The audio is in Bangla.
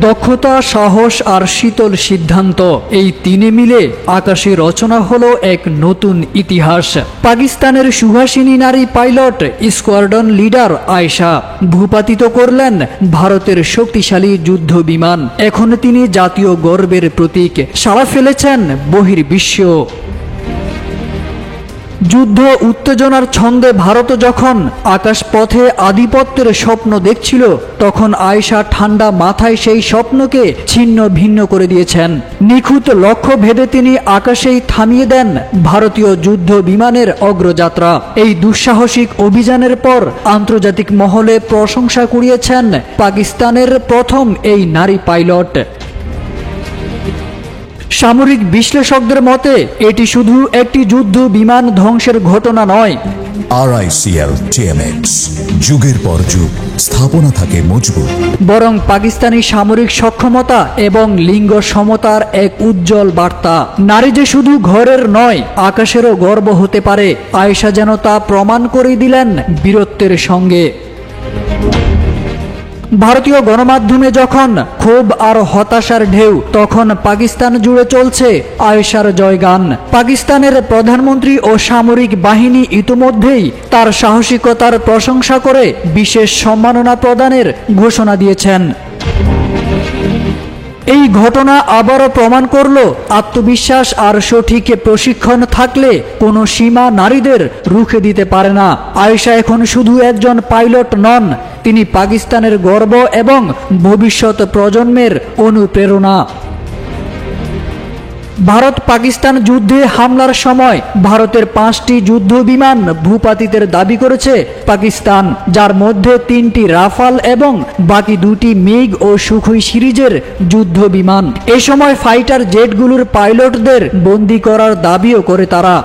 দক্ষতা, সাহস আর শীতল সিদ্ধান্ত, এই তিনে মিলে আকাশে রচনা হলো এক নতুন ইতিহাস। পাকিস্তানের সুহাসিনী নারী পাইলট স্কোয়াড্রন লিডার আয়েশা ভূপাতিত করলেন ভারতের শক্তিশালী যুদ্ধ বিমান। এখন তিনি জাতীয় গর্বের প্রতীক, সাড়া ফেলেছেন বহির্বিশ্ব। যুদ্ধ উত্তেজনার ছন্দে ভারত যখন আকাশপথে আধিপত্যের স্বপ্ন দেখছিল, তখন আয়েশা ঠান্ডা মাথায় সেই স্বপ্নকে ছিন্ন ভিন্ন করে দিয়েছেন। নিখুঁত লক্ষ্য ভেদে তিনি আকাশেই থামিয়ে দেন ভারতীয় যুদ্ধ বিমানের অগ্রযাত্রা। এই দুঃসাহসিক অভিযানের পর আন্তর্জাতিক মহলে প্রশংসা কুড়িয়েছেন পাকিস্তানের প্রথম এই নারী পাইলট। সামরিক বিশ্লেষকদের মতে এটি শুধু একটি যুদ্ধ বিমান ধ্বংসের ঘটনা নয়, RICL TMX যুগের পর যুগ স্থাপনা থাকে মজবুত, বরং পাকিস্তানি সামরিক সক্ষমতা এবং লিঙ্গ সমতার এক উজ্জ্বল বার্তা। নারী যে শুধু ঘরের নয়, আকাশেরও গর্ব হতে পারে। আয়েশা যেন তা প্রমাণ করে দিলেন বীরত্বের সঙ্গে। ভারতীয় গণমাধ্যমে যখন ক্ষোভ আর হতাশার ঢেউ, তখন পাকিস্তান জুড়ে চলছে আয়েশার জয়গান। পাকিস্তানের প্রধানমন্ত্রী ও সামরিক বাহিনী ইতোমধ্যেই তার সাহসিকতার প্রশংসা করে বিশেষ সম্মাননা প্রদানের ঘোষণা দিয়েছেন। এই ঘটনা আবারও প্রমাণ করল, আত্মবিশ্বাস আর সঠিক প্রশিক্ষণ থাকলে কোনো সীমা নারীদের রুখে দিতে পারে না। আয়েশা এখন শুধু একজন পাইলট নন, তিনি পাকিস্তানের গর্ব এবং ভবিষ্যৎ প্রজন্মের অনুপ্রেরণা। ভারত পাকিস্তান যুদ্ধে হামলার সময় ভারতের 5টি যুদ্ধ বিমান ভূপাতিতের দাবি করেছে পাকিস্তান, যার মধ্যে 3টি রাফাল এবং বাকি 2টি মিগ ও সুখোই সিরিজের যুদ্ধ বিমান। এ সময় ফাইটার জেটগুলোর পাইলটদের বন্দী করার দাবিও করে তারা।